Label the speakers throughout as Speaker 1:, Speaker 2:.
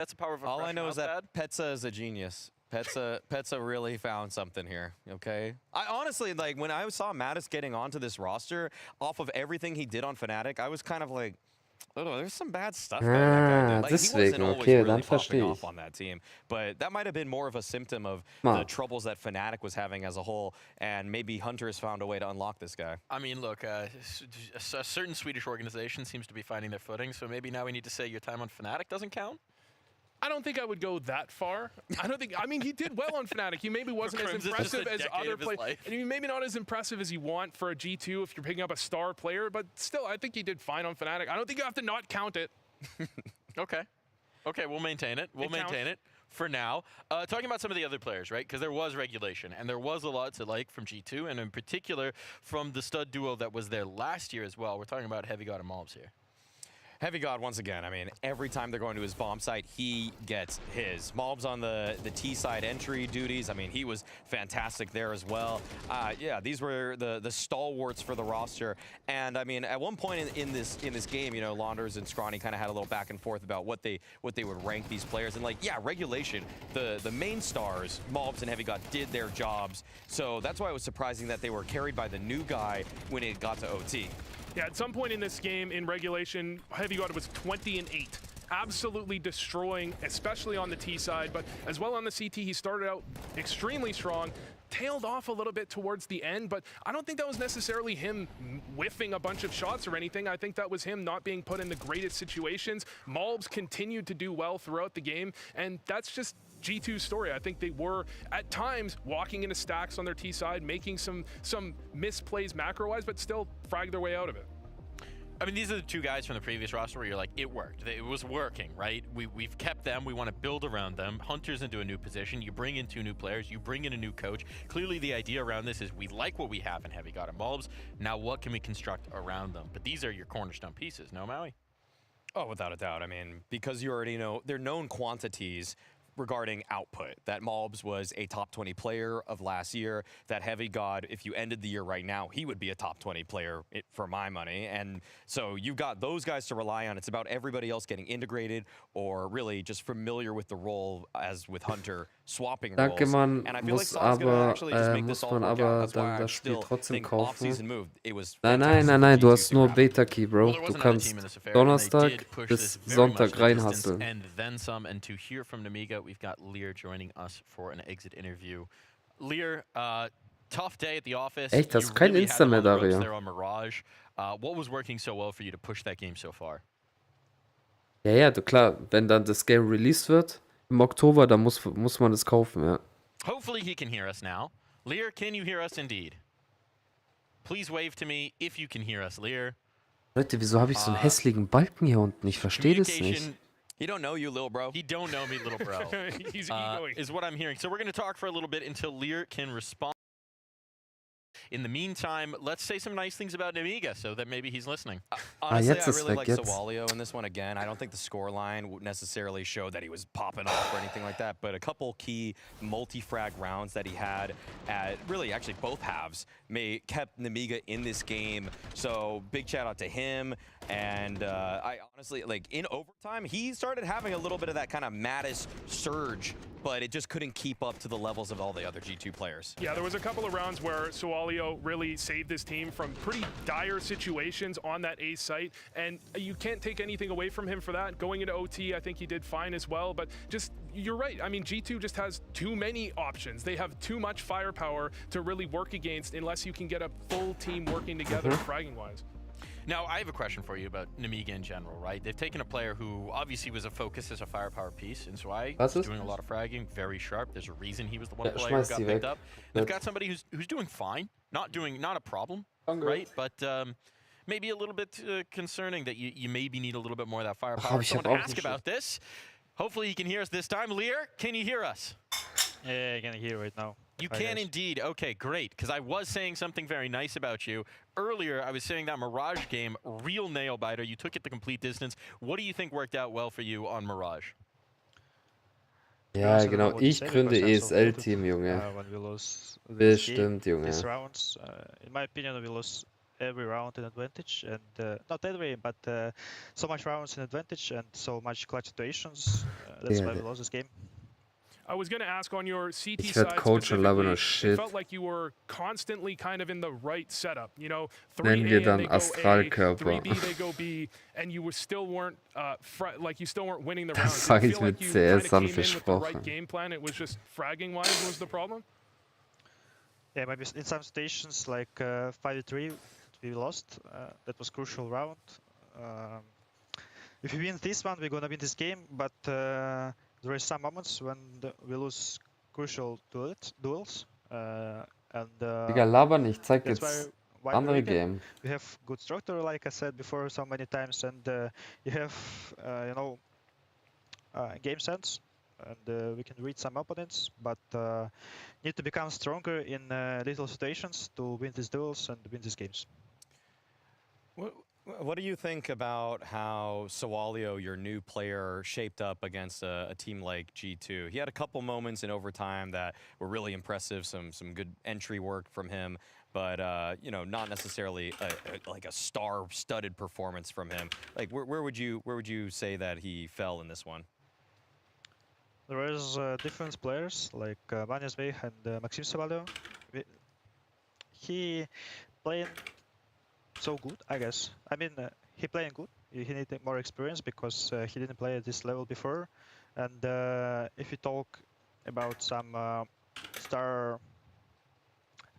Speaker 1: That's the power of a
Speaker 2: All I
Speaker 1: fresh
Speaker 2: know is
Speaker 1: mouse
Speaker 2: that Petsa is a genius. Petsa really found something here, okay? I honestly, like, when I saw Mattis getting onto this roster, off of everything he did on Fnatic, I was kind of like, oh, there's some bad stuff that guy did. Like, he wasn't
Speaker 3: Deswegen,
Speaker 2: always
Speaker 3: okay,
Speaker 2: really
Speaker 3: dann
Speaker 2: popping
Speaker 3: verstehe
Speaker 2: off
Speaker 3: ich.
Speaker 2: on that team, but that might have been more of a symptom of
Speaker 3: Mal.
Speaker 2: the troubles that Fnatic was having as a whole, and maybe Hunter has found a way to unlock this guy.
Speaker 1: I mean, look, a certain Swedish organization seems to be finding their footing, so maybe now we need to say your time on Fnatic doesn't count?
Speaker 4: I don't think I would go that far. I mean, he did well on Fnatic. He maybe wasn't as impressive as other players. And maybe not as impressive as you want for a G2 if you're picking up a star player, but still, I think he did fine on Fnatic. I don't think you have to not count it.
Speaker 1: Okay. Okay, we'll maintain it. We'll maintain it for now. Talking about some of the other players, right? Because there was regulation, and there was a lot to like from G2, and in particular from the stud duo that was there last year as well. We're talking about Heavy God and Mobs here.
Speaker 2: Heavy God, once again, I mean, every time they're going to his bomb site, he gets his. Mobs on the T side entry duties, I mean, he was fantastic there as well. Yeah, these were the stalwarts for the roster. And I mean, at one point in this game, you know, Launders and Scrawny kind of had a little back and forth about what they would rank these players. And like, yeah, regulation, the main stars, Mobs and Heavy God, did their jobs. So that's why it was surprising that they were carried by the new guy when it got to OT.
Speaker 4: Yeah, at some point in this game, in regulation, Heavy God was 20-8. Absolutely destroying, especially on the T side, but as well on the CT, he started out extremely strong, tailed off a little bit towards the end, but I don't think that was necessarily him whiffing a bunch of shots or anything. I think that was him not being put in the greatest situations. Malbs continued to do well throughout the game, and that's just G2's story. I think they were, at times, walking into stacks on their T side, making some misplays macro-wise, but still frag their way out of it.
Speaker 1: I mean, these are the two guys from the previous roster where you're like, it worked. It was working, right? We've kept them. We want to build around them. Hunter's into a new position. You bring in two new players. You bring in a new coach. Clearly, the idea around this is we like what we have in Heavy God and Bulbs. Now, what can we construct around them? But these are your cornerstone pieces, no, Maui?
Speaker 2: Oh, without a doubt. I mean, because you already know, they're known quantities regarding output. That Mobs was a top 20 player of last year. That Heavy God, if you ended the year right now, he would be a top 20 player for my money. And so you've got those guys to rely on. It's about everybody else getting integrated or really just familiar with the role, as with Hunter, swapping roles.
Speaker 3: Danke, man
Speaker 2: And I feel like
Speaker 3: muss
Speaker 2: Saul's gonna
Speaker 3: aber,
Speaker 2: actually just make this all work out. That's why I
Speaker 3: das Spiel
Speaker 2: still
Speaker 3: trotzdem
Speaker 2: think
Speaker 3: kaufen.
Speaker 2: off-season move. It was
Speaker 3: Nein,
Speaker 2: fantastic
Speaker 3: nein,
Speaker 2: for
Speaker 3: du
Speaker 2: G2
Speaker 3: hast
Speaker 2: to
Speaker 3: nur
Speaker 2: grab it.
Speaker 3: Beta-Key, Bro.
Speaker 1: Well, there was
Speaker 3: Du
Speaker 1: another
Speaker 3: kannst
Speaker 1: team in this affair, and they
Speaker 3: Donnerstag
Speaker 1: did push
Speaker 3: bis
Speaker 1: this very much
Speaker 3: Sonntag
Speaker 1: to the distance
Speaker 3: reinhasseln.
Speaker 1: and then some. And to hear from Namiga, we've got Lear joining us for an exit interview. Lear, tough day at the office.
Speaker 3: Echt, hast
Speaker 1: You
Speaker 3: du kein
Speaker 1: really had
Speaker 3: Insta
Speaker 1: them
Speaker 3: mehr,
Speaker 1: on the ropes
Speaker 3: Dario?
Speaker 1: there on Mirage. What was working so well for you to push that game so far?
Speaker 3: Ja, ja, du, klar, wenn dann das Game released wird im Oktober, dann muss man es kaufen, ja.
Speaker 1: Hopefully he can hear us now. Lear, can you hear us indeed? Please wave to me if you can hear us, Lear.
Speaker 3: Leute, wieso habe ich so einen hässlichen Balken hier unten? Ich verstehe das nicht.
Speaker 2: He don't know you, little bro.
Speaker 1: He don't know me, little bro.
Speaker 4: He's egoing.
Speaker 1: Is what I'm hearing. So we're going to talk for a little bit until Lear can respond. In the meantime, let's say some nice things about Namiga so that maybe he's listening.
Speaker 2: Honestly,
Speaker 3: jetzt
Speaker 2: I
Speaker 3: ist
Speaker 2: really
Speaker 3: weg,
Speaker 2: like
Speaker 3: jetzt.
Speaker 2: Sawalio in this one again. I don't think the scoreline would necessarily show that he was popping off or anything like that, but a couple key multi-frag rounds that he had at really actually both halves kept Namiga in this game. So big shout out to him. And I honestly, like in overtime, he started having a little bit of that kind of Mattis surge, but it just couldn't keep up to the levels of all the other G2 players.
Speaker 4: Yeah, there was a couple of rounds where Sawalio really saved his team from pretty dire situations on that A site, and you can't take anything away from him for that. Going into OT, I think he did fine as well, but just, you're right. I mean, G2 just has too many options. They have too much firepower to really work against unless you can get a full team working together fragging-wise.
Speaker 1: Now, I have a question for you about Namiga in general, right? They've taken a player who obviously was a focus as a firepower piece, and so was doing a lot of fragging, very sharp. There's a reason he was the one player who got picked up. They've got somebody who's doing fine, not a problem, right? But maybe a little bit concerning that you maybe need a little bit more of that firepower. So I want to ask about this. Hopefully he can hear us this time. Lear, can you hear us?
Speaker 5: Yeah, I can hear right now.
Speaker 1: You can indeed. Okay, great. Because I was saying something very nice about you. Earlier, I was saying that Mirage game, real nail-biter. You took it the complete distance. What do you think worked out well for you on Mirage?
Speaker 3: Ja, genau. Ich gründe ESL-Team, Junge. Bestimmt, Junge.
Speaker 5: These rounds, in my opinion, we lost every round in advantage, and not every, but so much rounds in advantage and so much clutch situations. That's why we lost this game.
Speaker 4: I was going to ask on your CT
Speaker 3: Ich
Speaker 4: side
Speaker 3: werd Coach und labern nur
Speaker 4: specifically, it
Speaker 3: Shit.
Speaker 4: felt like you were constantly kind of in the right setup. You know,
Speaker 3: Nennen
Speaker 4: 3A
Speaker 3: wir
Speaker 4: and
Speaker 3: dann
Speaker 4: they go A,
Speaker 3: Astralkörper.
Speaker 4: 3B they go B, and you still weren't like you still weren't winning the rounds.
Speaker 3: Das
Speaker 4: Did
Speaker 3: sage
Speaker 4: you
Speaker 3: ich
Speaker 4: feel like
Speaker 3: mit
Speaker 4: you
Speaker 3: CS
Speaker 4: kind of came in with the
Speaker 3: versprochen.
Speaker 4: right game plan? It was just fragging wise was the problem.
Speaker 5: Yeah, maybe in some stations like 5-3 we lost. That was crucial round. If we win this one, we're gonna win this game. But there are some moments when we lose crucial duels.
Speaker 3: Digga, laber nicht, zeig
Speaker 5: That's
Speaker 3: jetzt
Speaker 5: why
Speaker 3: andere Game.
Speaker 5: we have good structure, like I said before so many times, and you have you know game sense, and we can read some opponents, but need to become stronger in little situations to win these duels and win these games.
Speaker 2: What do you think about how Sawalio, your new player, shaped up against a team like G2? He had a couple moments in overtime that were really impressive, some good entry work from him, but you know, not necessarily like a star-studded performance from him. Like, where would you say that he fell in this one?
Speaker 5: There is different players like Vanezve and Maxim Sawalio. He playing so good, I guess. I mean, he playing good. He needed more experience because he didn't play at this level before. And if you talk about some star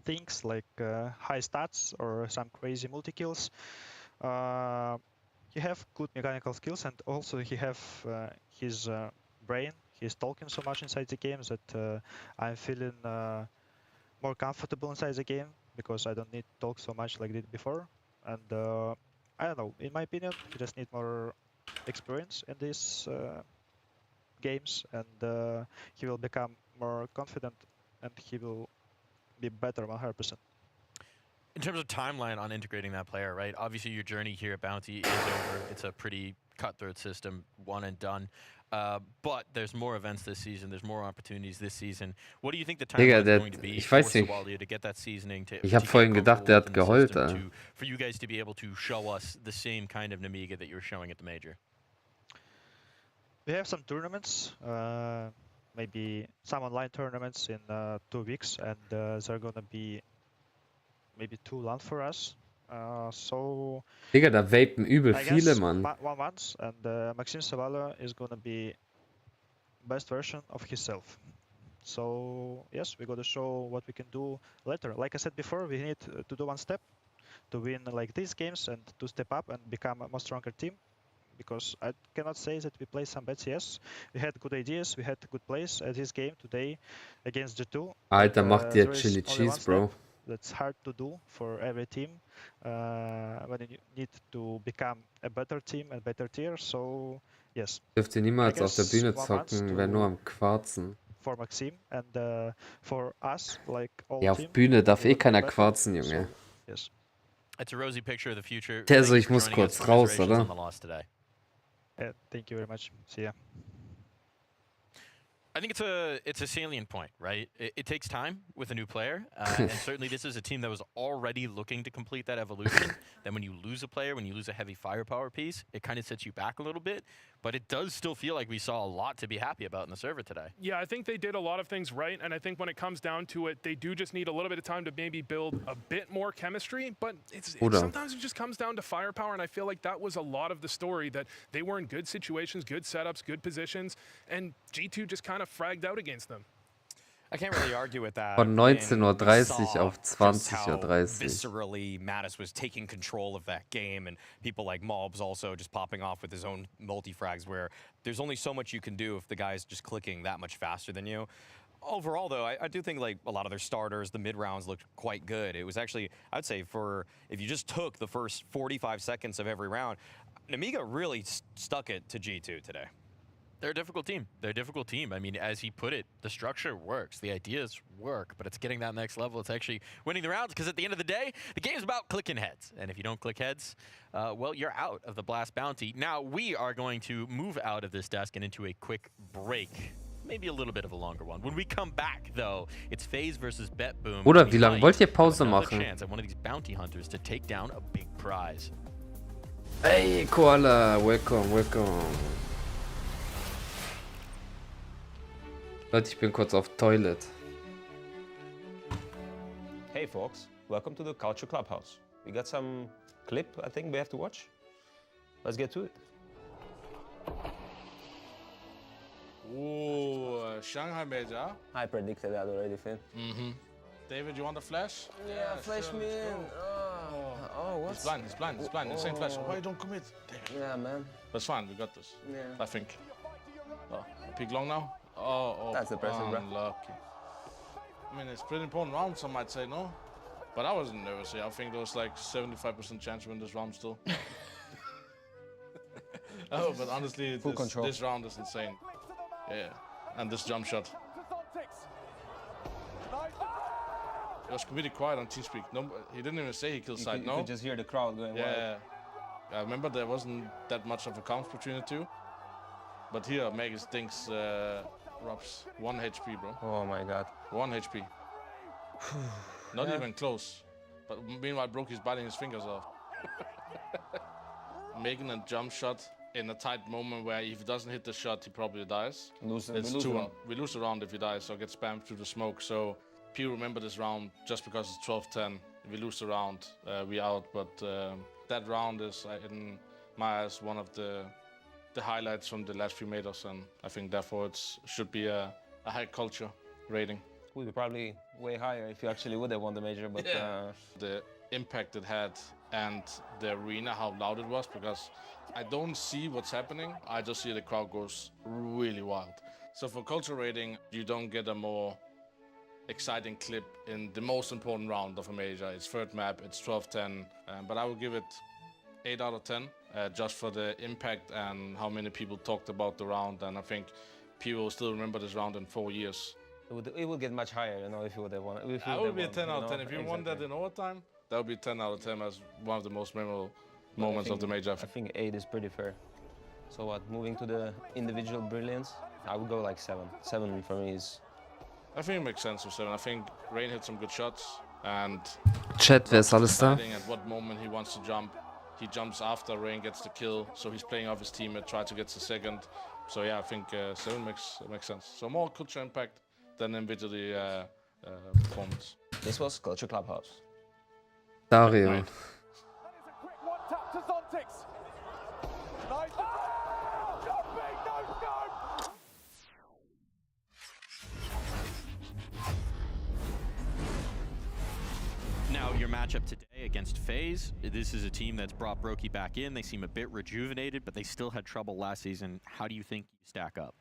Speaker 5: things like high stats or some crazy multi kills, he have good mechanical skills, and also he have his brain. He's talking so much inside the game that I'm feeling more comfortable inside the game because I don't need to talk so much like I did before. And I don't know, in my opinion, he just need more experience in these games, and he will become more confident, and he will be better 100%.
Speaker 1: In terms of timeline on integrating that player, right? Obviously, your journey here at Bounty is over. It's a pretty cutthroat system, one and done. But there's more events this season. There's more opportunities this season. What do you think the timeline is going to be for Sawalio to get that seasoning?
Speaker 3: Ich habe vorhin gedacht, der hat geheult.
Speaker 1: For you guys to be able to show us the same kind of Nemiga that you were showing at the major.
Speaker 5: We have some tournaments, maybe some online tournaments in 2 weeks, and they're gonna be maybe too long for us. So
Speaker 3: Digga, da vapen übel viele, Mann.
Speaker 5: 1 month, and Maxim Sawalio is gonna be best version of himself. So yes, we gotta show what we can do later. Like I said before, we need to do one step to win like these games and to step up and become a more stronger team. Because I cannot say that we play some bad CS. We had good ideas, we had good plays at this game today against G2.
Speaker 3: Alter, macht dir Chili Cheese, Bro.
Speaker 5: That's hard to do for every team when you need to become a better team and better tier. So yes.
Speaker 3: Dürft ihr niemals auf der Bühne zocken, wenn nur am Quarzen.
Speaker 5: For Maxim and for us, like all
Speaker 3: ja, auf Bühne darf eh keiner quarzen, Junge.
Speaker 5: So, yes.
Speaker 1: It's a rosy picture of the future.
Speaker 3: Der so, ich muss kurz raus, oder?
Speaker 5: Thank you very much. See ya.
Speaker 1: I think it's a salient point, right? It takes time with a new player, and certainly this is a team that was already looking to complete that evolution. Then when you lose a player, when you lose a heavy firepower piece, it kind of sets you back a little bit. But it does still feel like we saw a lot to be happy about in the server today.
Speaker 4: Yeah, I think they did a lot of things right, and I think when it comes down to it, they do just need a little bit of time to maybe build a bit more chemistry, but sometimes it just comes down to firepower, and I feel like that was a lot of the story, that they were in good situations, good setups, good positions, and G2 just kind of fragged out against them.
Speaker 2: I can't really argue with that.
Speaker 3: Von 19:30 auf 20:30.
Speaker 2: Viscerally, Mattis was taking control of that game, and people like Mobs also just popping off with his own multi-frags, where there's only so much you can do if the guy's just clicking that much faster than you. Overall, though, I do think like a lot of their starters, the mid-rounds looked quite good. It was actually, I'd say, if you just took the first 45 seconds of every round, Nemiga really stuck it to G2 today.
Speaker 1: They're a difficult team. They're a difficult team. I mean, as he put it, the structure works, the ideas work, but it's getting that next level. It's actually winning the rounds, because at the end of the day, the game's about clicking heads. And if you don't click heads, well, you're out of the Blast Bounty. Now, we are going to move out of this desk and into a quick break. maybe a little bit of a longer one. When we come back, though, it's FaZe versus BetBoom.
Speaker 3: Oder wie lange wollt ihr Pause machen?
Speaker 1: Chance at one of these bounty hunters to take down a big prize.
Speaker 3: Hey, Koala, welcome, welcome. Leute, ich bin kurz auf Toilet.
Speaker 6: Hey folks, welcome to the Culture Clubhouse. We got some clip I think we have to watch. Let's get to it.
Speaker 7: Ooh, Shanghai Major.
Speaker 6: I predicted that already, Finn.
Speaker 7: David, you want the flash?
Speaker 6: Yeah, flash me in. Oh, what?
Speaker 7: He's blind. Insane flash. Why you don't commit? David.
Speaker 6: Yeah, man.
Speaker 7: That's fine, we got this.
Speaker 6: Yeah.
Speaker 7: I think. Oh, peek long now? Oh.
Speaker 6: That's impressive, bro.
Speaker 7: Unlucky. I mean, it's pretty important round, some might say, no? But I wasn't nervous here. I think there was like 75% chance to win this round still. Oh, but honestly, this round is insane. Yeah, and this jump shot. It was completely quiet on TeamSpeak. No, he didn't even say he killed side, no?
Speaker 6: You could just hear the crowd going wild.
Speaker 7: Yeah. I remember there wasn't that much of a count between the two. But here, Megas thinks Rob's 1 HP, bro.
Speaker 6: Oh my god.
Speaker 7: 1 HP. Not even close. But meanwhile, Brokey's biting his fingers off. Making a jump shot in a tight moment where if he doesn't hit the shot, he probably dies. We lose the round if he dies, so get spammed through the smoke. So people remember this round just because it's 12-10. If we lose the round, we out. But that round is, in my eyes, one of the highlights from the last few majors, and I think therefore it should be a high culture rating.
Speaker 6: Would be probably way higher if you actually would have won the major, but
Speaker 7: the impact it had and the arena, how loud it was, because I don't see what's happening. I just see the crowd goes really wild. So for culture rating, you don't get a more exciting clip in the most important round of a major. It's third map, it's 12-10, but I will give it 8 out of 10, just for the impact and how many people talked about the round. And I think people will still remember this round in 4 years.
Speaker 6: it would get much higher, you know, if you would have won.
Speaker 7: That would be a 10 out of 10. If you won that in overtime, that would be 10 out of 10 as one of the most memorable moments of the major.
Speaker 6: I think 8 is pretty fair. So what, moving to the individual brilliance, I would go like 7. 7 for me is...
Speaker 7: I think it makes sense with 7. I think Rain hit some good shots and...
Speaker 3: Chat, wer ist alles da?
Speaker 7: At what moment he wants to jump. He jumps after Rain gets the kill, so he's playing off his teammate, try to get the second. So yeah, I think 7 makes sense. So more culture impact than individually performance.
Speaker 6: This was Culture Clubhouse.
Speaker 3: Dario.
Speaker 7: Right.
Speaker 1: Now, your matchup today against FaZe, this is a team that's brought Brokey back in. They seem a bit rejuvenated, but they still had trouble last season. How do you think you stack up?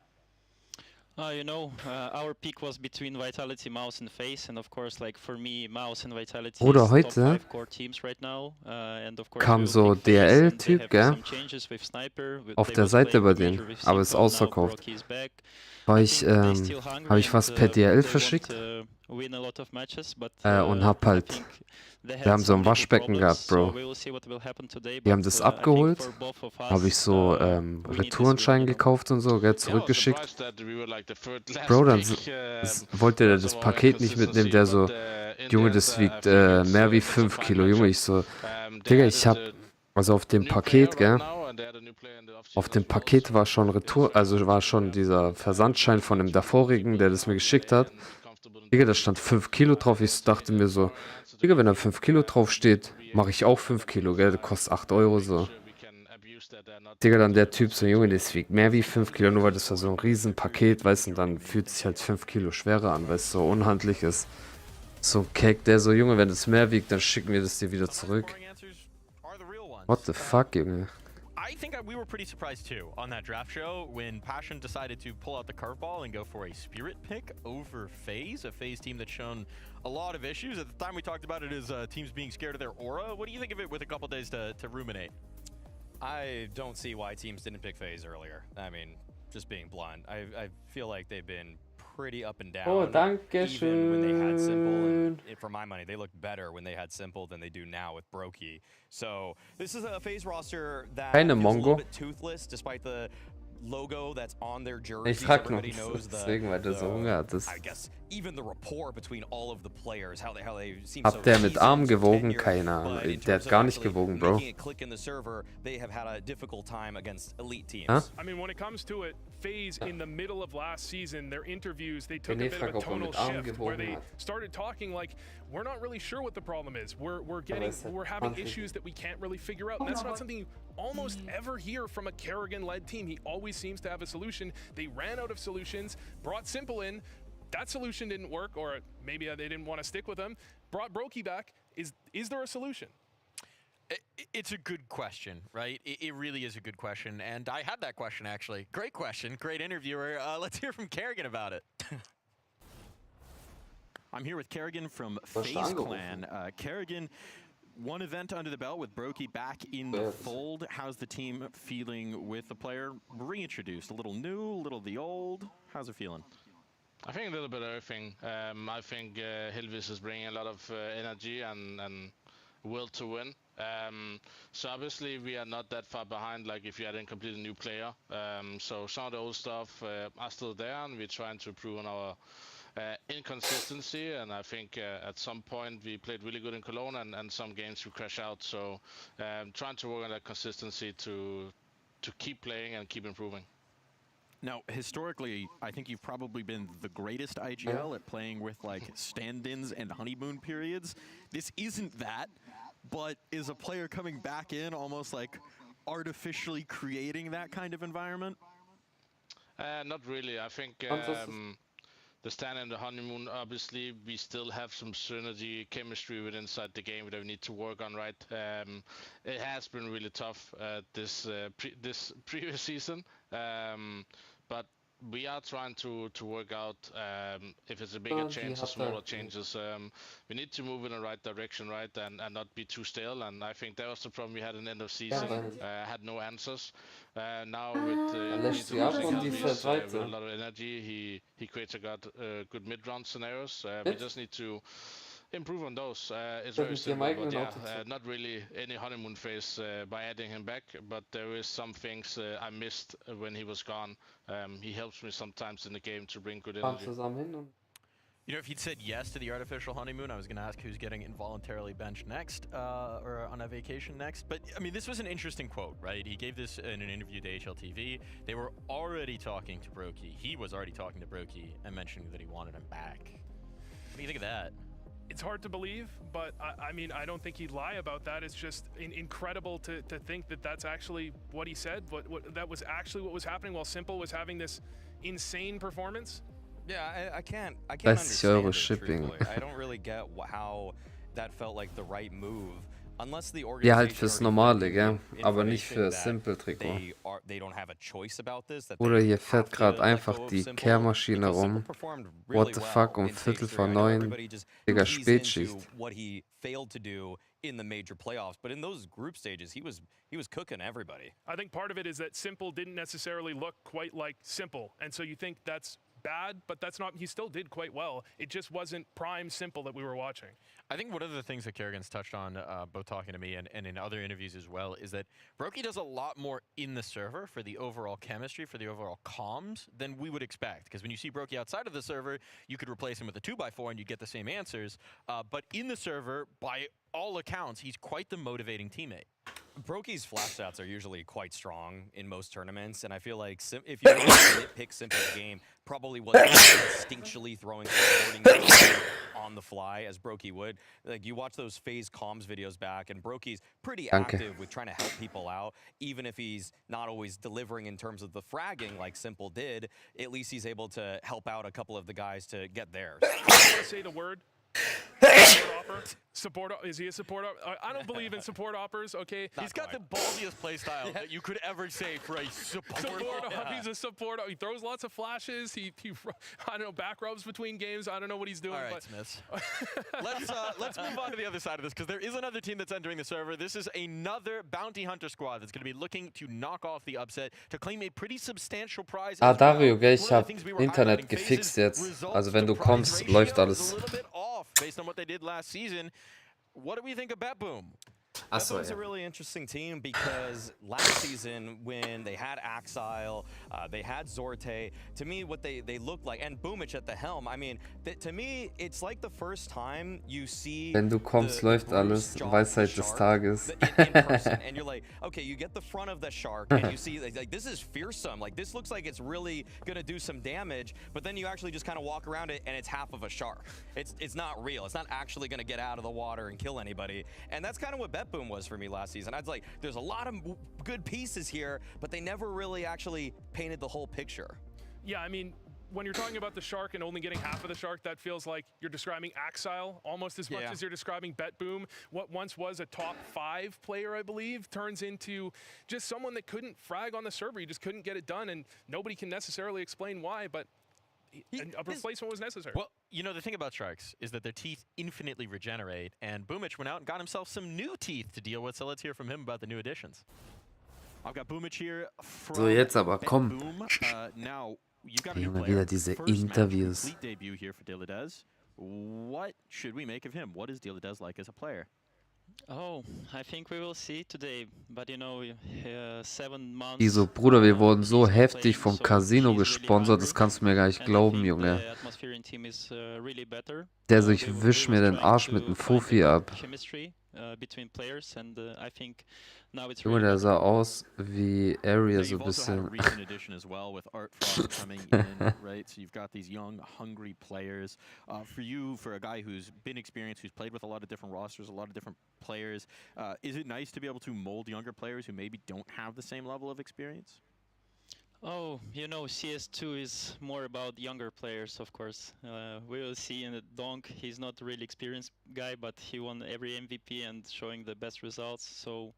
Speaker 8: You know, our peak was between Vitality, Mouse, and FaZe, and of course, like for me, Mouse and Vitality
Speaker 3: Oder
Speaker 8: is
Speaker 3: heute
Speaker 8: top 5 core teams right now. And of course,
Speaker 3: kam so DRL-Typ, gell? Auf der Seite bei denen, aber ist ausverkauft. Habe ich was per DRL verschickt und hab halt, wir haben so ein Waschbecken gehabt, Bro. Wir haben das abgeholt, habe ich so Retourenschein gekauft und so, gell, zurückgeschickt. Bro, dann wollte der das Paket nicht mitnehmen, der so, Junge, das wiegt mehr wie 5 Kilo, Junge, ich so, Digga, ich hab, also auf dem Paket, gell, auf dem Paket war schon Retour, also war schon dieser Versandschein von dem davorigen, der das mir geschickt hat. Digga, da stand 5 Kilo drauf, ich dachte mir so, Digga, wenn da 5 Kilo drauf steht, mache ich auch 5 Kilo, gell, das kostet 8 Euro so. Digga, dann der Typ so, Junge, das wiegt mehr wie 5 Kilo, nur weil das war so ein riesen Paket, weißt du, und dann fühlt sich halt 5 Kilo schwerer an, weil es so unhandlich ist. So ein Cake, der so, Junge, wenn das mehr wiegt, dann schicken wir das dir wieder zurück. What the fuck, Junge?
Speaker 1: I think we were pretty surprised too on that draft show when Passion decided to pull out the curveball and go for a Spirit pick over FaZe, a FaZe team that's shown a lot of issues. At the time we talked about it as teams being scared of their aura. What do you think of it with a couple days to ruminate?
Speaker 2: I don't see why teams didn't pick FaZe earlier. I mean, just being blunt, I feel like they've been pretty up and down.
Speaker 3: Oh, danke
Speaker 2: even when they had Simple, and
Speaker 3: schön.
Speaker 2: for my money, they look better when they had Simple than they do now with Brokey. So this is a FaZe roster that
Speaker 3: Keine
Speaker 2: feels a
Speaker 3: Mongo.
Speaker 2: little bit toothless, despite the logo that's on their jerseys.
Speaker 3: Ich frag noch,
Speaker 2: Everybody knows
Speaker 3: deswegen, weil der so Hunger hat.
Speaker 2: I guess even the rapport between all of the players, how they seem
Speaker 3: Habt
Speaker 2: so
Speaker 3: der mit Arm
Speaker 2: seasoned,
Speaker 3: gewogen?
Speaker 2: tenured,
Speaker 3: Keine Ahnung.
Speaker 2: but in
Speaker 3: Der
Speaker 2: terms
Speaker 3: hat
Speaker 2: of
Speaker 3: gar nicht
Speaker 2: actually
Speaker 3: gewogen, Bro.
Speaker 2: making it click in the server, they have had a difficult time against elite teams.
Speaker 3: Huh?
Speaker 4: I mean, when it comes to it, FaZe in the middle of last season, their interviews, they took a
Speaker 3: René
Speaker 4: bit
Speaker 3: fragt,
Speaker 4: of a
Speaker 3: ob er
Speaker 4: tonal
Speaker 3: mit Arm
Speaker 4: shift where
Speaker 3: gewogen
Speaker 4: they
Speaker 3: hat.
Speaker 4: started talking like, we're not really sure what the problem is. We're having issues that we can't really figure out. And that's not something you almost ever hear from a Kerrigan-led team. He always seems to have a solution. They ran out of solutions, brought Simple in. That solution didn't work, or maybe they didn't want to stick with him. Brought Brokey back. Is there a solution?
Speaker 1: It's a good question, right? It really is a good question, and I had that question, actually. Great question, great interviewer. Let's hear from Kerrigan about it. I'm here with Kerrigan from FaZe Clan. Kerrigan, one event under the belt with Brokey back in the fold. How's the team feeling with the player reintroduced? A little new, a little the old? How's it feeling?
Speaker 7: I think a little bit of everything. I think Hilvis is bringing a lot of energy and will to win. So obviously we are not that far behind, like if you had a completely new player. So some of the old stuff are still there, and we're trying to improve on our inconsistency. And I think at some point we played really good in Cologne, and some games we crash out. So trying to work on that consistency to keep playing and keep improving.
Speaker 1: Now, historically, I think you've probably been the greatest IGL at playing with like stand-ins and honeymoon periods. This isn't that, but is a player coming back in almost like artificially creating that kind of environment?
Speaker 7: Not really. I think the stand and the honeymoon, obviously, we still have some synergy, chemistry within inside the game that we need to work on, right? It has been really tough this previous season, but we are trying to work out if it's a bigger change or smaller changes. We need to move in the right direction, right, and not be too stale. And I think that was the problem we had in the end of season. Had no answers. Now with with a lot of energy, he creates a good mid-round scenarios. We just need to improve on those. It's very simple, but yeah, not really any honeymoon phase by adding him back, but there is some things I missed when he was gone. He helps me sometimes in the game to bring good energy.
Speaker 1: You know, if he'd said yes to the artificial honeymoon, I was going to ask who's getting involuntarily benched next, or on a vacation next. But, I mean, this was an interesting quote, right? He gave this in an interview to HLTV. They were already talking to Brokey. He was already talking to Brokey and mentioning that he wanted him back. What do you think of that?
Speaker 4: It's hard to believe, but I mean, I don't think he'd lie about that. It's just incredible to think that that's actually what he said, that was actually what was happening while Simple was having this insane performance.
Speaker 2: Yeah, I can't understand it, truthfully. I don't really get how that felt like the right move. Unless the
Speaker 3: Ja, halt fürs Normale, gell? Aber nicht für Simple-Trikot. Oder hier fährt gerade einfach die Kehrmaschine rum. What the fuck, um 8:45. Digga, Spätschicht.
Speaker 2: In the major playoffs, but in those group stages, he was cooking everybody.
Speaker 4: I think part of it is that Simple didn't necessarily look quite like Simple, and so you think that's bad, but that's not. He still did quite well. It just wasn't prime Simple that we were watching.
Speaker 1: I think one of the things that Kerrigan's touched on, both talking to me and in other interviews as well, is that Brokey does a lot more in the server for the overall chemistry, for the overall comms, than we would expect. Because when you see Brokey outside of the server, you could replace him with a 2x4 and you get the same answers. But in the server, by all accounts, he's quite the motivating teammate.
Speaker 2: Brokey's flash stats are usually quite strong in most tournaments, and I feel like if you nitpick Simple's game, probably wasn't instinctually throwing supporting on the fly as Brokey would. Like, you watch those FaZe comms videos back, and Brokey's pretty active with trying to help people out, even if he's not always delivering in terms of the fragging like Simple did. At least he's able to help out a couple of the guys to get theirs.
Speaker 4: I want to say the word. Support offer. Support. Is he a support offer? I don't believe in support offers. Okay,
Speaker 1: he's got the ballsiest play style that you could ever say for a support offer.
Speaker 4: He's a support. He throws lots of flashes. He I don't know, back rubs between games. I don't know what he's doing.
Speaker 1: All right, Smiths. let's move on to the other side of this, because there is another team that's entering the server. This is another bounty hunter squad that's going to be looking to knock off the upset to claim a pretty substantial prize.
Speaker 3: Dario, gell, ich hab Internet gefixt jetzt. Also wenn du kommst, läuft alles.
Speaker 1: Based on what they did last season. What do we think of Bet Boom?
Speaker 2: Bethboom's a really interesting team because last season when they had Axile, they had Zorte, to me what they looked like, and Boomich at the helm, I mean, to me it's like the first time you see
Speaker 3: Wenn du kommst, läuft alles. Weisheit des Tages.
Speaker 2: in person, and you're like, okay, you get the front of the shark and you see like this is fearsome, like this looks like it's really gonna do some damage, but then you actually just kind of walk around it and it's half of a shark. It's not real. It's not actually gonna get out of the water and kill anybody, and that's kind of what Bethboom was for me last season. I was like, there's a lot of good pieces here, but they never really actually painted the whole picture.
Speaker 4: Yeah, I mean, when you're talking about the shark and only getting half of the shark, that feels like you're describing Axile almost as much as you're describing Bethboom. What once was a top 5 player, I believe, turns into just someone that couldn't frag on the server. You just couldn't get it done, and nobody can necessarily explain why, but a replacement was necessary.
Speaker 1: Well, you know, the thing about sharks is that their teeth infinitely regenerate, and Boomich went out and got himself some new teeth to deal with, so let's hear from him about the new additions. I've got Boomich here from
Speaker 3: So, jetzt aber, komm.
Speaker 1: now, you've got a new
Speaker 3: Junge,
Speaker 1: player.
Speaker 3: wieder diese
Speaker 1: First match,
Speaker 3: Interviews.
Speaker 1: complete debut here for dalassen. What should we make of him? What is dalassen like as a player?
Speaker 8: Oh, I think we will see today, but you know, 7 months.
Speaker 3: Die so, Bruder, wir wurden so heftig vom Casino gesponsert, das kannst du mir gar nicht glauben, Junge. Der so, ich wisch mir den Arsch mit dem Fuffi ab. Junge, der sah aus wie Area so ein bisschen.
Speaker 1: Right? So you've got these young, hungry players. For you, for a guy who's been experienced, who's played with a lot of different rosters, a lot of different players, is it nice to be able to mold younger players who maybe don't have the same level of experience?
Speaker 8: Oh, you know, CS2 is more about younger players, of course. We will see in the Donk, he's not a really experienced guy, but he won every MVP and showing the best results. So,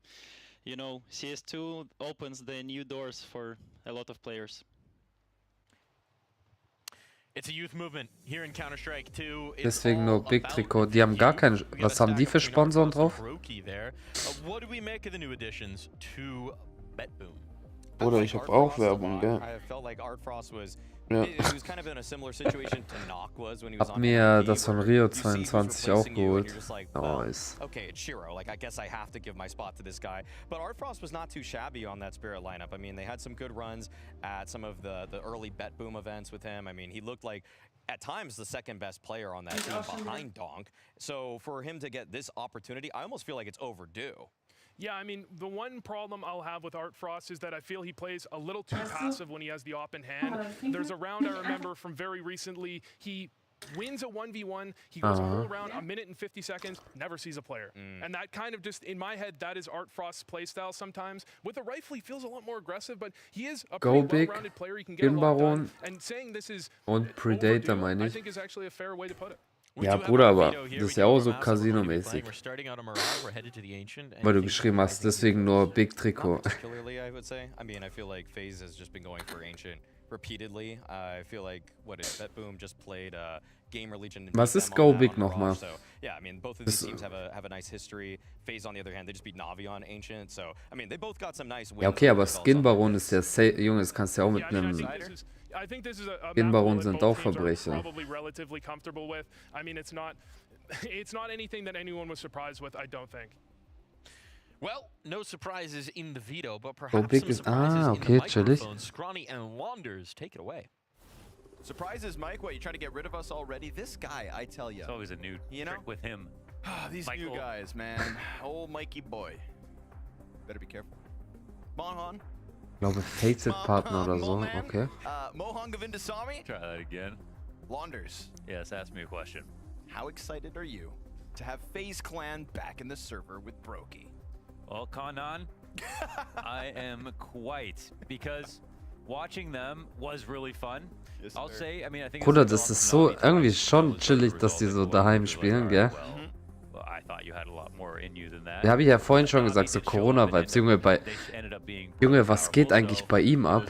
Speaker 8: you know, CS2 opens the new doors for a lot of players.
Speaker 1: It's a youth movement here in Counter-Strike 2.
Speaker 3: Deswegen nur Big Trikot. Die haben gar keinen. Was haben die für Sponsoren drauf?
Speaker 1: What do we make of the new additions to Bethboom?
Speaker 3: Oder ich hab auch Werbung, gell? Ja. Hab mir das von Rio 22 auch geholt. Nice.
Speaker 2: Okay, it's Shiro. Like, I guess I have to give my spot to this guy. But Artfrost was not too shabby on that Spirit lineup. I mean, they had some good runs at some of the early Bethboom events with him. I mean, he looked like, at times, the second best player on that team behind Donk. So for him to get this opportunity, I almost feel like it's overdue.
Speaker 4: Yeah, I mean, the one problem I'll have with Artfrost is that I feel he plays a little too passive when he has the op in hand. There's a round I remember from very recently, he wins a 1v1, he goes a whole round, a minute and 50 seconds, never sees a player. And that kind of just, in my head, that is Artfrost's playstyle sometimes. With the rifle, he feels a lot more aggressive, but he is a pretty well-rounded player. He can get a lot done. And saying this is
Speaker 3: und Predator,
Speaker 4: overdue,
Speaker 3: meine
Speaker 4: I
Speaker 3: ich.
Speaker 4: think is actually a fair way to put it.
Speaker 3: Ja, Bruder, aber das ist ja auch so Casino-mäßig. Weil du geschrieben hast, deswegen nur Big Trikot.
Speaker 2: I mean, I feel like FaZe has just been going for Ancient repeatedly. I feel like, what is Bethboom just played Gamer Legion.
Speaker 3: Was ist Go Big nochmal?
Speaker 2: So, yeah, I mean, both of these teams have a nice history. FaZe, on the other hand, they just beat Navi on Ancient. So, I mean, they both got some nice wins.
Speaker 3: Ja, okay, aber Skin Baron ist ja Junge, das kannst du ja auch mit einem Skin-Baron sind auch Verbrecher.
Speaker 4: Relatively comfortable with. I mean, it's not anything that anyone was surprised with, I don't think.
Speaker 1: Well, no surprises in the veto, but perhaps
Speaker 3: Go Big
Speaker 1: some
Speaker 3: ist
Speaker 1: surprises
Speaker 3: okay,
Speaker 1: in the
Speaker 3: chillig.
Speaker 1: microphone. Scrawny and Launders, take it away.
Speaker 9: Surprises, Mike? What, you trying to get rid of us already? This guy, I tell you.
Speaker 10: It's always a new trick with him.
Speaker 9: These
Speaker 10: Michael.
Speaker 9: new guys, man. Old Mikey boy. Better be careful. Mohan.
Speaker 3: Ich glaube, Fated Partner oder so, okay.
Speaker 9: Mohan Govindasamy?
Speaker 10: Try that again.
Speaker 9: Launders.
Speaker 10: Yes, ask me a question.
Speaker 9: How excited are you to have FaZe Clan back in the server with Brokey?
Speaker 10: Well, Kanan, I am quite, because watching them was really fun.
Speaker 9: Yes,
Speaker 10: I'll say, I mean, I think
Speaker 3: Bruder, das ist so irgendwie schon chillig, dass die so daheim spielen, gell?
Speaker 10: Well, I thought you had a lot more in you than that.
Speaker 3: Ja, habe ich ja vorhin schon gesagt, so Corona-Vibes. Junge, was geht eigentlich bei ihm ab?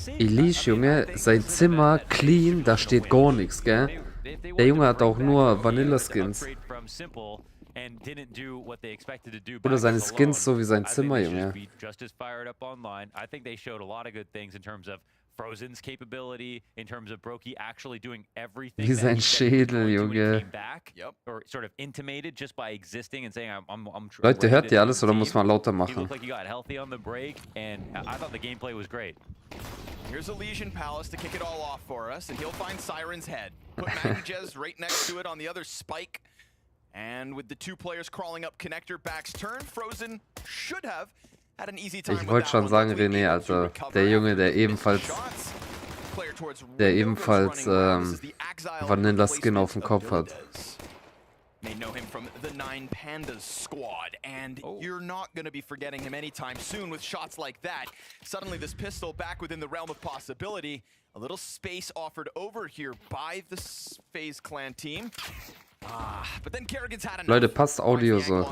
Speaker 3: Elise, Junge, sein Zimmer clean, da steht gar nichts, gell? Der Junge hat auch nur Vanilla-Skins. Oder seine Skins so wie sein Zimmer, Junge.
Speaker 10: Frozen's capability in terms of Brokey actually doing everything.
Speaker 3: Wie sein Schädel, Junge.
Speaker 10: Or sort of intimated just by existing and saying I'm
Speaker 3: Leute, hört ihr alles oder muss man lauter
Speaker 10: He
Speaker 3: machen?
Speaker 10: looked like he got healthy on the break, and I thought the gameplay was great.
Speaker 9: Here's Elysian Palace to kick it all off for us, and he'll find Siren's head. Put Magnijez right next to it on the other spike. And with the two players crawling up connector, back's turn, Frozen should have had an easy time.
Speaker 3: Ich wollte schon sagen, René, also der Junge, der ebenfalls Vanilla Skin auf dem Kopf hat.
Speaker 9: May know him from the 9 Pandas squad, and you're not going to be forgetting him anytime soon with shots like that. Suddenly this pistol back within the realm of possibility. A little space offered over here by the FaZe clan team. But then Kerrigan's had enough.
Speaker 3: Leute, passt Audio so.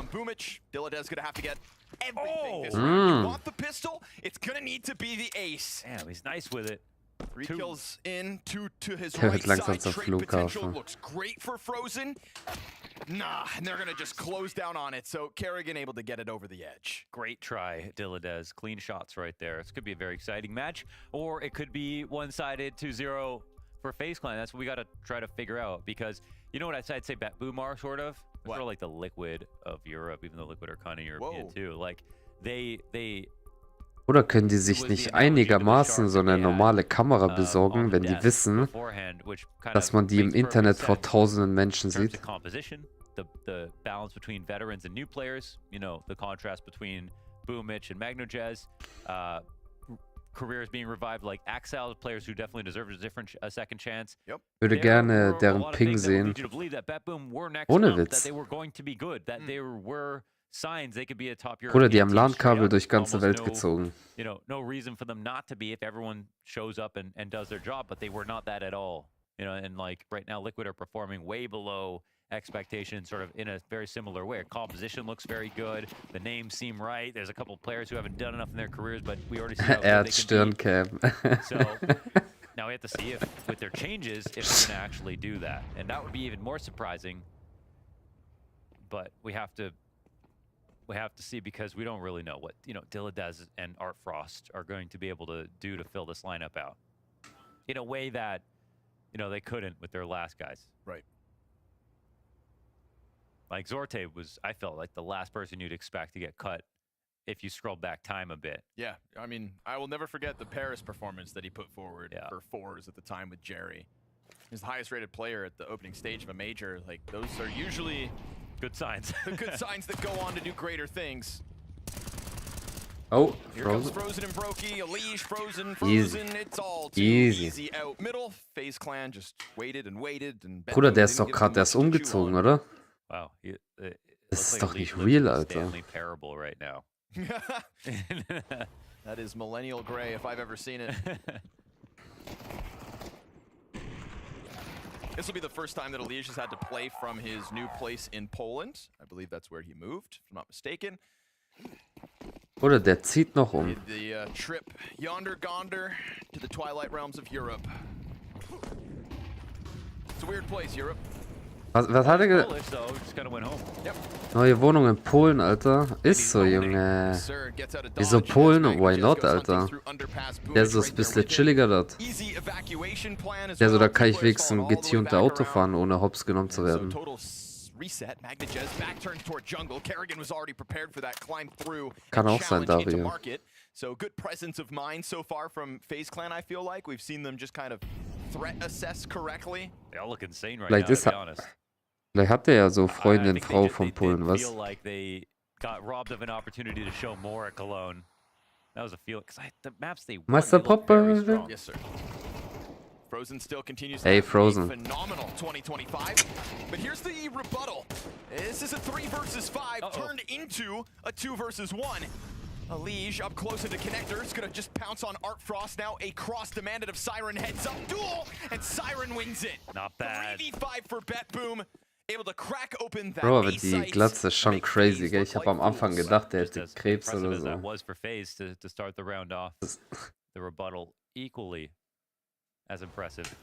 Speaker 9: Dalassen gonna have to get everything this round. You want the pistol? It's gonna need to be the ace.
Speaker 10: Damn, he's nice with it.
Speaker 9: 3 kills in, 2 to his
Speaker 3: Der
Speaker 9: right
Speaker 3: wird langsam
Speaker 9: side.
Speaker 3: zum
Speaker 9: Trade potential
Speaker 3: Flughafen.
Speaker 9: looks great for Frozen. Nah, and they're gonna just close down on it. So Kerrigan able to get it over the edge.
Speaker 10: Great try, Dalassen. Clean shots right there. This could be a very exciting match, or it could be one-sided 2-0 for FaZe Clan. That's what we got to try to figure out, because you know what I'd say Boom are sort of? Sort of like the Liquid of Europe, even though Liquid are kind of European too. Like they
Speaker 3: Oder können die sich nicht einigermaßen so eine normale Kamera besorgen, wenn die wissen, dass man die im Internet vor tausenden Menschen sieht?
Speaker 10: The balance between veterans and new players, you know, the contrast between Boomich and Magnijez, careers being revived like Axel, players who definitely deserve a second chance.
Speaker 3: Ich würde gerne deren Ping sehen. Ohne Witz. Bruder, die haben LAN-Kabel durch ganze Welt gezogen.
Speaker 10: You know, no reason for them not to be if everyone shows up and does their job, but they were not that at all. You know, and like right now, Liquid are performing way below expectations, sort of in a very similar way. Composition looks very good. The names seem right. There's a couple of players who haven't done enough in their careers, but we already see how good they can be. So now we have to see if, with their changes, if they can actually do that, and that would be even more surprising. But we have to see, because we don't really know what, you know, Dalassen and Art Frost are going to be able to do to fill this lineup out in a way that, you know, they couldn't with their last guys.
Speaker 9: Right.
Speaker 10: Like Zorte was, I felt like the last person you'd expect to get cut if you scroll back time a bit.
Speaker 1: Yeah, I mean, I will never forget the Paris performance that he put forward for fours at the time with Jerry. He's the highest rated player at the opening stage of a major. Like, those are usually
Speaker 10: good signs.
Speaker 1: The good signs that go on to do greater things.
Speaker 3: Oh,
Speaker 1: here comes Frozen and Brokey, Elige, Frozen,
Speaker 3: Easy.
Speaker 1: It's all too easy out middle. FaZe Clan just waited and waited. And
Speaker 3: Bruder, der ist doch gerade erst umgezogen, oder?
Speaker 10: Wow.
Speaker 3: Das ist doch nicht real, Alter.
Speaker 10: Right now.
Speaker 1: That is millennial gray if I've ever seen it. This will be the first time that Elige has had to play from his new place in Poland. I believe that's where he moved, if I'm not mistaken.
Speaker 3: Oder der zieht noch um.
Speaker 1: The trip yonder gonder to the twilight realms of Europe. It's a weird place, Europe.
Speaker 3: Was hat er gesagt? Neue Wohnung in Polen, Alter. Ist so, Junge. Wieso Polen? Why not, Alter? Der so ist ein bisschen chilliger dort. Der so, da kann ich wenigstens ein getunte Auto fahren, ohne hops genommen zu werden. Kann auch sein, Dario.
Speaker 9: So good presence of mind so far from FaZe Clan, I feel like. We've seen them just kind of threat assess correctly.
Speaker 10: They all look insane right now, to be honest.
Speaker 3: Vielleicht hat er ja so Freundin, Frau von Polen, was?
Speaker 10: Like they got robbed of an opportunity to show more at Cologne. That was a feeling, because the maps they won,
Speaker 3: Meister Popper.
Speaker 9: Yes, sir. Frozen still continues.
Speaker 3: Hey, Frozen.
Speaker 9: Phenomenal 2025. But here's the rebuttal. This is a 3 versus 5 turned into a 2 versus 1. Elige up close into connector. It's gonna just pounce on Art Frost now. A cross demanded of Siren heads up duel, and Siren wins it.
Speaker 10: Not bad.
Speaker 9: 3v5 for Boom. Able to crack open that.
Speaker 3: Bro, aber die Glatze ist schon crazy, gell? Ich habe am Anfang gedacht, der hätte Krebs oder so.
Speaker 10: Was for FaZe to start the round off. The rebuttal equally as impressive.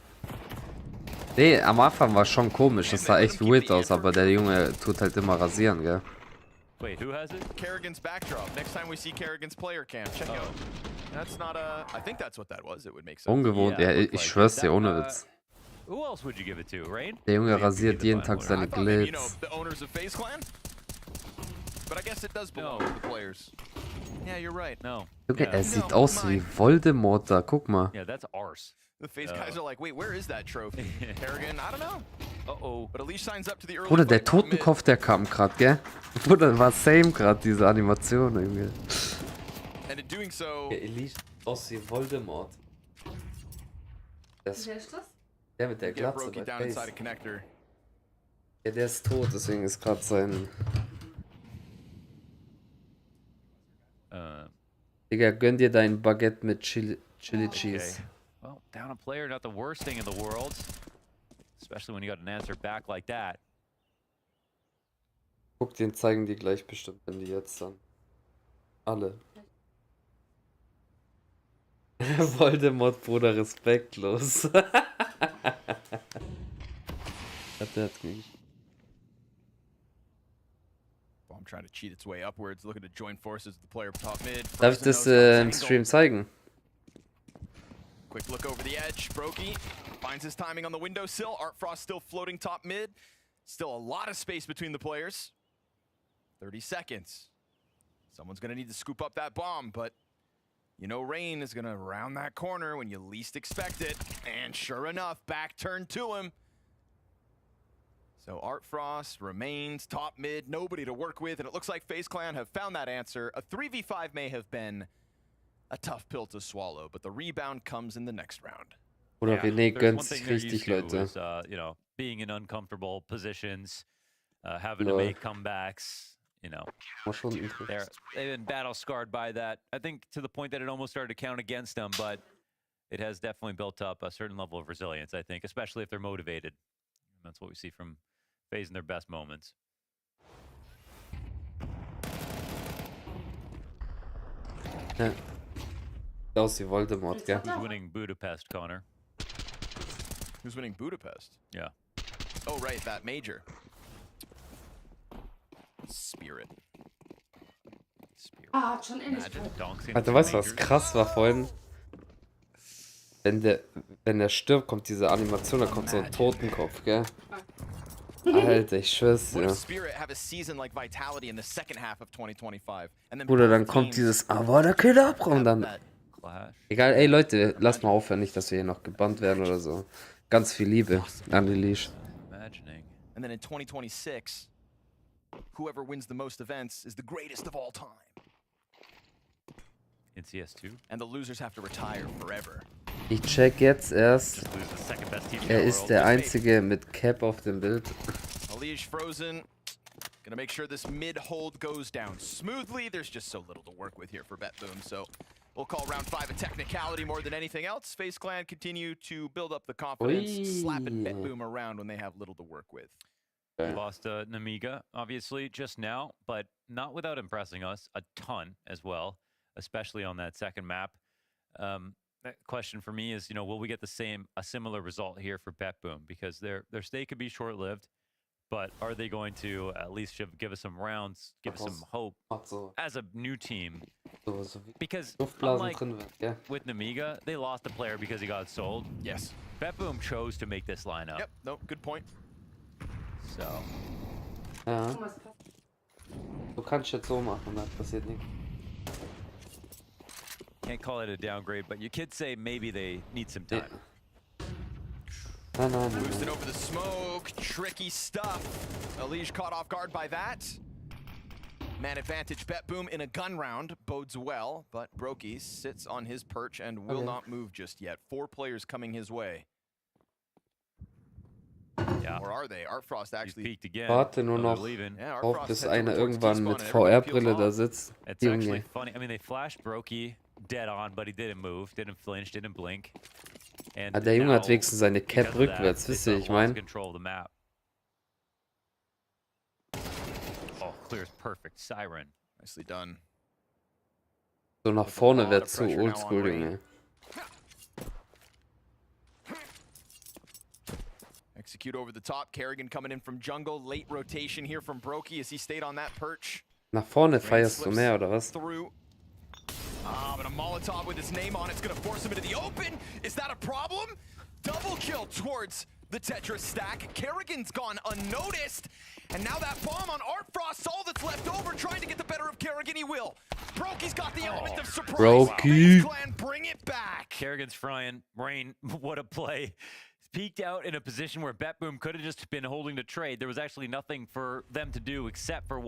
Speaker 3: Nee, am Anfang war schon komisch. Das sah echt weird aus, aber der Junge tut halt immer rasieren, gell?
Speaker 10: Wait, who has it?
Speaker 9: Kerrigan's backdrop. Next time we see Kerrigan's player cam, check out. That's not a... I think that's what that was. It would make sense.
Speaker 3: Ungewohnt, ja, ich schwör's dir, ohne Witz.
Speaker 10: Who else would you give it to, Rain?
Speaker 3: Der Junge rasiert jeden Tag seine Glitz.
Speaker 9: The owners of FaZe Clan? But I guess it does belong to the players. Yeah, you're right.
Speaker 10: No.
Speaker 3: Junge, er sieht aus wie Voldemort da, guck mal.
Speaker 10: Yeah, that's ours.
Speaker 9: The FaZe guys are like, wait, where is that trophy? Kerrigan, I don't know.
Speaker 10: Uh-oh.
Speaker 9: But Alish signs up to the early
Speaker 3: Bruder, der
Speaker 9: fight
Speaker 3: Totenkopf, der kam grad, gell? Bruder, war same grad, diese Animation irgendwie.
Speaker 9: And in doing so...
Speaker 3: Der Alish aus wie Voldemort. Das, der mit der Glatze bei FaZe. Ja, der ist tot, deswegen ist gerade sein... Digga, gönn dir dein Baguette mit Chili Cheese.
Speaker 10: Well, down a player, not the worst thing in the world. Especially when you got an answer back like that.
Speaker 3: Guck, den zeigen die gleich bestimmt, wenn die jetzt dann. Alle. Voldemort, Bruder, respektlos.
Speaker 9: I'm trying to cheat its way upwards, looking to join forces with the player top mid.
Speaker 3: Darf ich das im Stream zeigen?
Speaker 9: Quick look over the edge. Brokey finds his timing on the windowsill. Artfrost still floating top mid. Still a lot of space between the players. 30 seconds. Someone's going to need to scoop up that bomb, but you know Rain is going to round that corner when you least expect it. And sure enough, back turned to him. So Artfrost remains top mid, nobody to work with, and it looks like FaZe Clan have found that answer. A 3v5 may have been a tough pill to swallow, but the rebound comes in the next round.
Speaker 3: Oder René gönnt sich richtig, Leute.
Speaker 10: Is, you know, being in uncomfortable positions, having to make comebacks, you know. They've been battle scarred by that. I think to the point that it almost started to count against them, but it has definitely built up a certain level of resilience, I think, especially if they're motivated. And that's what we see from FaZe in their best moments.
Speaker 3: Ja. Aus wie Voldemort, gell?
Speaker 10: Who's winning Budapest, Connor?
Speaker 9: Who's winning Budapest?
Speaker 10: Yeah.
Speaker 9: Oh, right, that major. Spirit.
Speaker 11: Ah, schon ähnlich.
Speaker 3: Alter, weißt du, was krass war vorhin? Wenn der stirbt, kommt diese Animation, da kommt so ein Totenkopf, gell? Alter, ich schwör's dir. Bruder, dann kommt dieses Avada Kedavra und dann... Egal, ey Leute, lasst mal aufhören, nicht, dass wir hier noch gebannt werden oder so. Ganz viel Liebe an die Leash.
Speaker 9: And then in 2026, whoever wins the most events is the greatest of all time.
Speaker 10: In CS2?
Speaker 9: And the losers have to retire forever.
Speaker 3: Ich check jetzt erst, er ist der Einzige mit Cap auf dem Bild.
Speaker 9: Alish frozen. Gonna make sure this mid hold goes down smoothly. There's just so little to work with here for BetBoom, so we'll call round 5 a technicality more than anything else. FaZe Clan continue to build up the confidence, slapping BetBoom around when they have little to work with.
Speaker 10: We lost Namiga, obviously, just now, but not without impressing us a ton as well, especially on that second map. That question for me is, you know, will we get a similar result here for BetBoom? Because their stay could be short-lived, but are they going to at least give us some rounds, give us some hope as a new team? Because unlike with Namiga, they lost a player because he got sold.
Speaker 9: Yes.
Speaker 10: BetBoom chose to make this lineup.
Speaker 9: Yep, no, good point.
Speaker 10: So.
Speaker 3: Ja. Du kannst jetzt so machen, das passiert nichts.
Speaker 10: Can't call it a downgrade, but you could say maybe they need some time.
Speaker 9: Boosted over the smoke, tricky stuff. Alish caught off guard by that. Man advantage BetBoom in a gun round bodes well, but Brokey sits on his perch and will not move just yet. 4 players coming his way.
Speaker 10: Yeah.
Speaker 9: Or are they? Artfrost actually
Speaker 3: Warte nur noch auf, bis einer irgendwann mit VR-Brille da sitzt.
Speaker 10: It's actually funny. I mean, they flashed Brokey dead on, but he didn't move, didn't flinch, didn't blink. And
Speaker 3: der Junge hat wenigstens seine Cap rückwärts, wisst ihr, ich mein?
Speaker 10: Oh, clears perfect. Siren.
Speaker 9: Nicely done.
Speaker 3: So nach vorne wäre zu oldschool, Junge.
Speaker 9: Execute over the top. Kerrigan coming in from jungle. Late rotation here from Brokey as he stayed on that perch.
Speaker 3: Nach vorne feierst du mehr, oder was?
Speaker 9: But a Molotov with his name on it's going to force him into the open. Is that a problem? Double kill towards the Tetris stack. Kerrigan's gone unnoticed. And now that bomb on Artfrost's all that's left over, trying to get the better of Kerrigan. He will. Brokey's got the element of surprise.
Speaker 3: Brokey.
Speaker 9: Clan, bring it back.
Speaker 10: Kerrigan's frying. Rain, what a play. Peeked out in a position where Bet Boom could have just been holding the trade. There was actually nothing for them to do except for